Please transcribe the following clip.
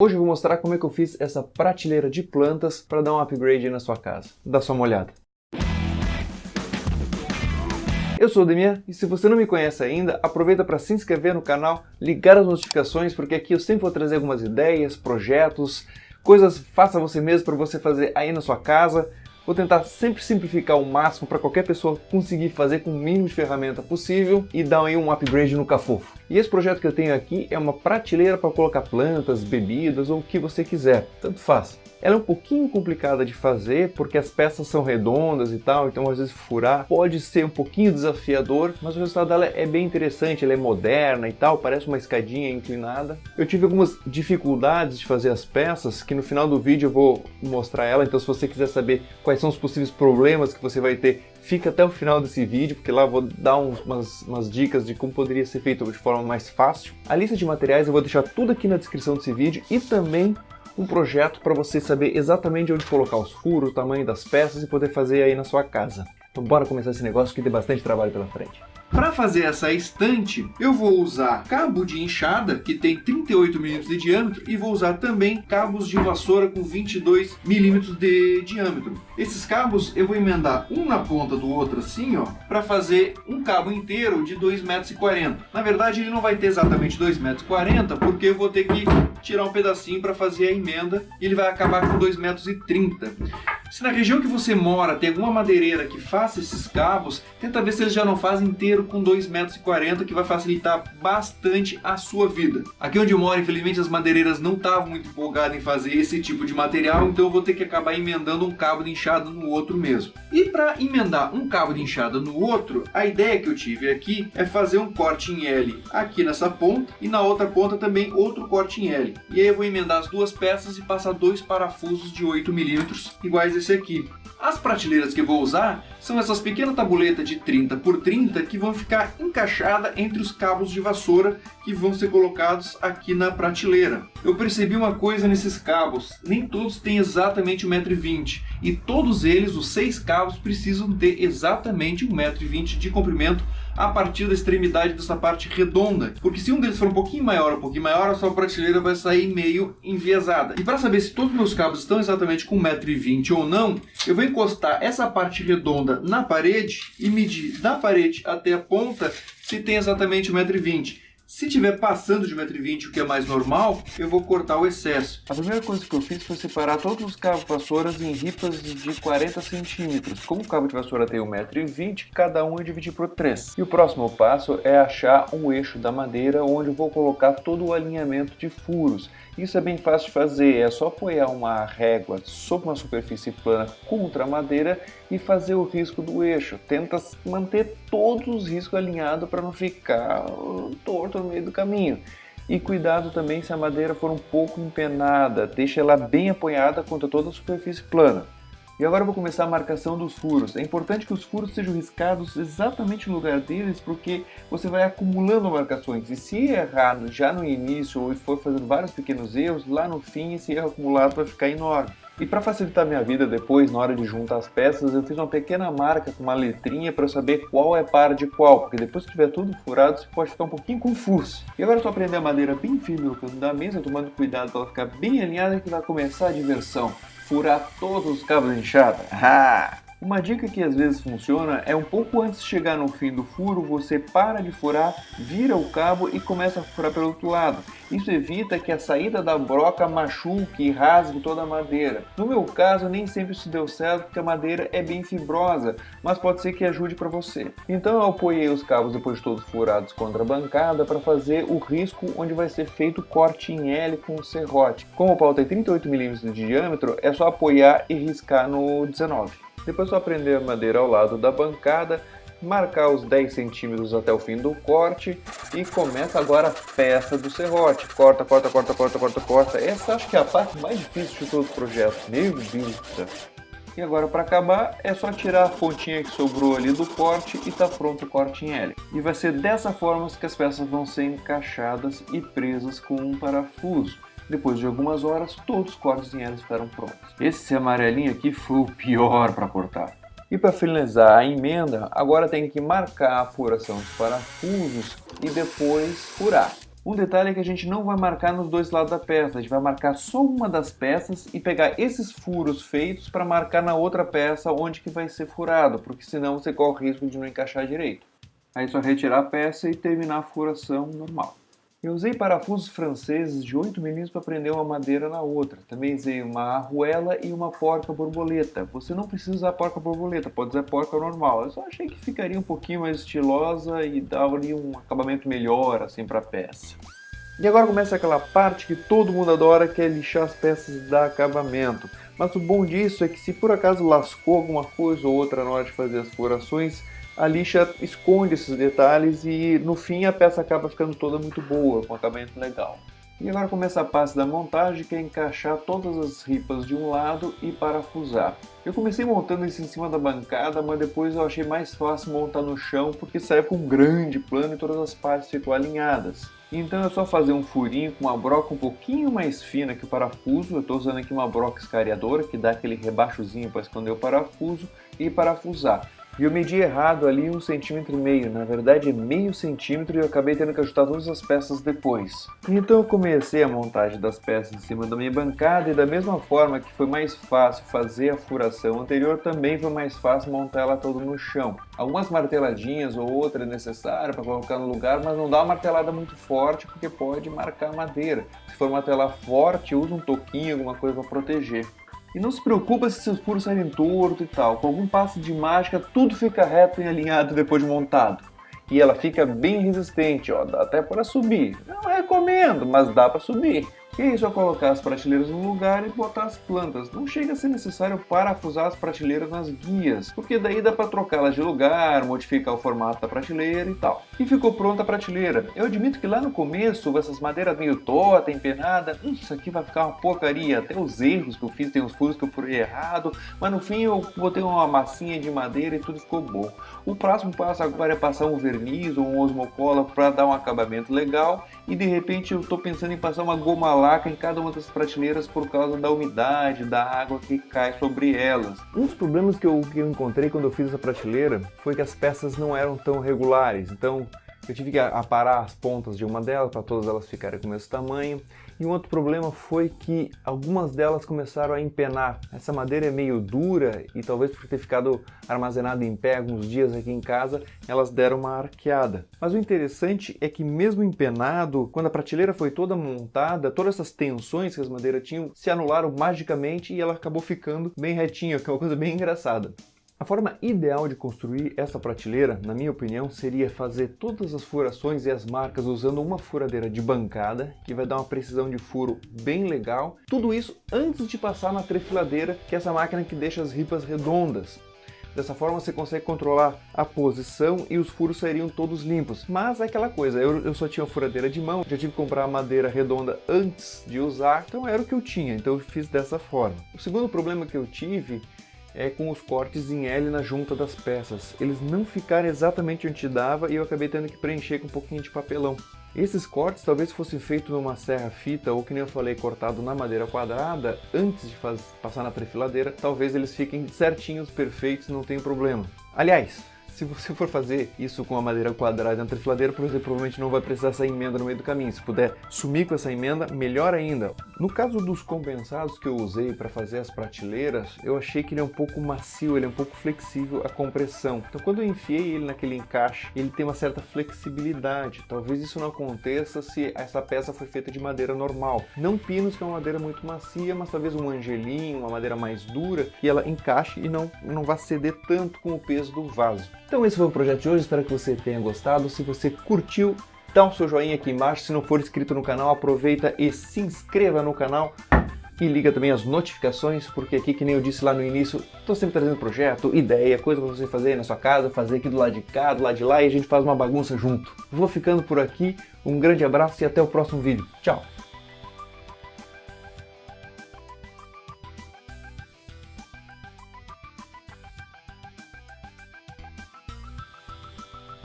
Hoje eu vou mostrar como é que eu fiz essa prateleira de plantas para dar um upgrade aí na sua casa. Dá só uma olhada. Eu sou o Demian e se você não me conhece ainda, aproveita para se inscrever no canal, ligar as notificações, porque aqui eu sempre vou trazer algumas ideias, projetos, coisas faça você mesmo para você fazer aí na sua casa. Vou tentar sempre simplificar ao máximo para qualquer pessoa conseguir fazer com o mínimo de ferramenta possível e dar aí um upgrade no cafofo. E esse projeto que eu tenho aqui é uma prateleira para colocar plantas, bebidas ou o que você quiser, tanto faz. Ela é um pouquinho complicada de fazer porque as peças são redondas e tal, então às vezes furar pode ser um pouquinho desafiador, mas o resultado dela é bem interessante, ela é moderna e tal, parece uma escadinha inclinada. Eu tive algumas dificuldades de fazer as peças, que no final do vídeo eu vou mostrar ela, então se você quiser saber quais são os possíveis problemas que você vai ter, fica até o final desse vídeo, porque lá eu vou dar umas dicas de como poderia ser feito de forma mais fácil. A lista de materiais eu vou deixar tudo aqui na descrição desse vídeo e também um projeto para você saber exatamente onde colocar os furos, o tamanho das peças e poder fazer aí na sua casa. Então bora começar esse negócio que tem bastante trabalho pela frente. Para fazer essa estante, eu vou usar cabo de enxada, que tem 38 mm de diâmetro, e vou usar também cabos de vassoura com 22 mm de diâmetro. Esses cabos eu vou emendar um na ponta do outro assim, ó, para fazer um cabo inteiro de 2,40 m. Na verdade, ele não vai ter exatamente 2,40 m, porque eu vou ter que tirar um pedacinho para fazer a emenda, e ele vai acabar com 2,30 m. Se na região que você mora tem alguma madeireira que faça esses cabos, tenta ver se eles já não fazem inteiro com 2,40 m, que vai facilitar bastante a sua vida. Aqui onde eu moro, infelizmente, as madeireiras não estavam muito empolgadas em fazer esse tipo de material, então eu vou ter que acabar emendando um cabo de enxada no outro mesmo. E para emendar um cabo de enxada no outro, a ideia que eu tive aqui é fazer um corte em L aqui nessa ponta e na outra ponta também outro corte em L. E aí eu vou emendar as duas peças e passar dois parafusos de 8 mm iguais esse aqui. As prateleiras que eu vou usar são essas pequenas tabuletas de 30 por 30 que vão ficar encaixadas entre os cabos de vassoura que vão ser colocados aqui na prateleira. Eu percebi uma coisa nesses cabos, nem todos têm exatamente 1,20 m e todos eles, os 6 cabos, precisam ter exatamente 1,20 m de comprimento a partir da extremidade dessa parte redonda, porque se um deles for um pouquinho maior, a sua prateleira vai sair meio enviesada. E para saber se todos os meus cabos estão exatamente com 1,20 m ou não, eu vou encostar essa parte redonda na parede e medir da parede até a ponta se tem exatamente 1,20 m. Se estiver passando de 1,20 m, o que é mais normal, eu vou cortar o excesso. A primeira coisa que eu fiz foi separar todos os cabos vassouras em ripas de 40 centímetros. Como o cabo de vassoura tem 1,20 m, cada um eu dividi por 3. E o próximo passo é achar um eixo da madeira onde eu vou colocar todo o alinhamento de furos. Isso é bem fácil de fazer, é só apoiar uma régua sobre uma superfície plana contra a madeira e fazer o risco do eixo. Tenta manter todos os riscos alinhados para não ficar torto no meio do caminho. E cuidado também se a madeira for um pouco empenada, deixa ela bem apoiada contra toda a superfície plana. E agora eu vou começar a marcação dos furos. É importante que os furos sejam riscados exatamente no lugar deles, porque você vai acumulando marcações. E se errar já no início ou for fazendo vários pequenos erros, lá no fim esse erro acumulado vai ficar enorme. E para facilitar minha vida depois, na hora de juntar as peças, eu fiz uma pequena marca com uma letrinha para eu saber qual é par de qual, porque depois que tiver tudo furado, você pode ficar um pouquinho confuso. E agora é só prender a madeira bem firme no canto da mesa, tomando cuidado para ela ficar bem alinhada, que vai começar a diversão. Furar todos os cabos de enxada. Uma dica que às vezes funciona é um pouco antes de chegar no fim do furo, você para de furar, vira o cabo e começa a furar pelo outro lado. Isso evita que a saída da broca machuque e rasgue toda a madeira. No meu caso, nem sempre isso deu certo porque a madeira é bem fibrosa, mas pode ser que ajude para você. Então eu apoiei os cabos depois de todos furados contra a bancada para fazer o risco onde vai ser feito o corte em L com o serrote. Como o pau tem 38 mm de diâmetro, é só apoiar e riscar no 19. Depois só prender a madeira ao lado da bancada, marcar os 10 centímetros até o fim do corte e começa agora a peça do serrote. Corta, corta, corta, corta, corta, corta. Essa acho que é a parte mais difícil de todo o projeto. Meu Deus do céu. E agora para acabar é só tirar a pontinha que sobrou ali do corte e tá pronto o corte em L. E vai ser dessa forma que as peças vão ser encaixadas e presas com um parafuso. Depois de algumas horas, todos os cortes em L ficaram prontos. Esse amarelinho aqui foi o pior para cortar. E para finalizar a emenda, agora tem que marcar a furação dos parafusos e depois furar. Um detalhe é que a gente não vai marcar nos dois lados da peça, a gente vai marcar só uma das peças e pegar esses furos feitos para marcar na outra peça onde que vai ser furado, porque senão você corre o risco de não encaixar direito. Aí é só retirar a peça e terminar a furação normal. Eu usei parafusos franceses de 8 mm para prender uma madeira na outra. Também usei uma arruela e uma porca borboleta. Você não precisa usar porca borboleta, pode usar porca normal. Eu só achei que ficaria um pouquinho mais estilosa e dava ali um acabamento melhor assim para a peça. E agora começa aquela parte que todo mundo adora, que é lixar as peças e dar acabamento. Mas o bom disso é que se por acaso lascou alguma coisa ou outra na hora de fazer as furações, a lixa esconde esses detalhes e no fim a peça acaba ficando toda muito boa, com acabamento legal. E agora começa a parte da montagem, que é encaixar todas as ripas de um lado e parafusar. Eu comecei montando isso em cima da bancada, mas depois eu achei mais fácil montar no chão, porque saiu com um grande plano e todas as partes ficam alinhadas. Então é só fazer um furinho com uma broca um pouquinho mais fina que o parafuso. Eu estou usando aqui uma broca escariadora, que dá aquele rebaixozinho para esconder o parafuso, e parafusar. E eu medi errado ali 1,5 cm, na verdade é meio centímetro, e eu acabei tendo que ajustar todas as peças depois. Então eu comecei a montagem das peças em cima da minha bancada, e da mesma forma que foi mais fácil fazer a furação anterior, também foi mais fácil montar ela toda no chão. Algumas marteladinhas ou outra é necessária para colocar no lugar, mas não dá uma martelada muito forte porque pode marcar a madeira. Se for martelar forte, usa um toquinho, alguma coisa para proteger. E não se preocupa se seus furos saírem torto e tal, com algum passe de mágica tudo fica reto e alinhado depois de montado. E ela fica bem resistente, ó, dá até para subir. Não recomendo, mas dá para subir. E aí só colocar as prateleiras no lugar e botar as plantas. Não chega a ser necessário parafusar as prateleiras nas guias, porque daí dá para trocá-las de lugar, modificar o formato da prateleira e tal. E ficou pronta a prateleira. Eu admito que lá no começo, essas madeiras meio torta, empenada, isso aqui vai ficar uma porcaria. Até os erros que eu fiz, tem uns furos que eu furei errado, mas no fim eu botei uma massinha de madeira e tudo ficou bom. O próximo passo agora é passar um verniz ou um osmocola para dar um acabamento legal, e de repente eu estou pensando em passar uma goma laca em cada uma das prateleiras por causa da umidade, da água que cai sobre elas. Um dos problemas que eu encontrei quando eu fiz essa prateleira foi que as peças não eram tão regulares, então eu tive que aparar as pontas de uma delas para todas elas ficarem com o mesmo tamanho. E um outro problema foi que algumas delas começaram a empenar. Essa madeira é meio dura e talvez por ter ficado armazenada em pé alguns dias aqui em casa, elas deram uma arqueada. Mas o interessante é que mesmo empenado, quando a prateleira foi toda montada, todas essas tensões que as madeiras tinham se anularam magicamente e ela acabou ficando bem retinha, que é uma coisa bem engraçada. A forma ideal de construir essa prateleira, na minha opinião, seria fazer todas as furações e as marcas usando uma furadeira de bancada, que vai dar uma precisão de furo bem legal. Tudo isso antes de passar na trefiladeira, que é essa máquina que deixa as ripas redondas. Dessa forma você consegue controlar a posição e os furos sairiam todos limpos. Mas é aquela coisa, eu só tinha uma furadeira de mão, já tive que comprar a madeira redonda antes de usar, então era o que eu tinha, então eu fiz dessa forma. O segundo problema que eu tive é com os cortes em L na junta das peças. Eles não ficaram exatamente onde dava e eu acabei tendo que preencher com um pouquinho de papelão. Esses cortes talvez fossem feitos numa serra-fita ou, que nem eu falei, cortado na madeira quadrada antes de passar na trefiladeira. Talvez eles fiquem certinhos, perfeitos, não tem problema. Aliás, se você for fazer isso com a madeira quadrada na trefiladeira, você provavelmente não vai precisar dessa emenda no meio do caminho. Se puder sumir com essa emenda, melhor ainda. No caso dos compensados que eu usei para fazer as prateleiras, eu achei que ele é um pouco macio, ele é um pouco flexível a compressão. Então quando eu enfiei ele naquele encaixe, ele tem uma certa flexibilidade. Talvez isso não aconteça se essa peça foi feita de madeira normal. Não pinos, que é uma madeira muito macia, mas talvez um angelim, uma madeira mais dura, que ela encaixe e não vá ceder tanto com o peso do vaso. Então esse foi o projeto de hoje, espero que você tenha gostado. Se você curtiu, dá o seu joinha aqui embaixo. Se não for inscrito no canal, aproveita e se inscreva no canal. E liga também as notificações, porque aqui, que nem eu disse lá no início, estou sempre trazendo projeto, ideia, coisa para você fazer aí na sua casa, fazer aqui do lado de cá, do lado de lá, e a gente faz uma bagunça junto. Vou ficando por aqui, um grande abraço e até o próximo vídeo. Tchau!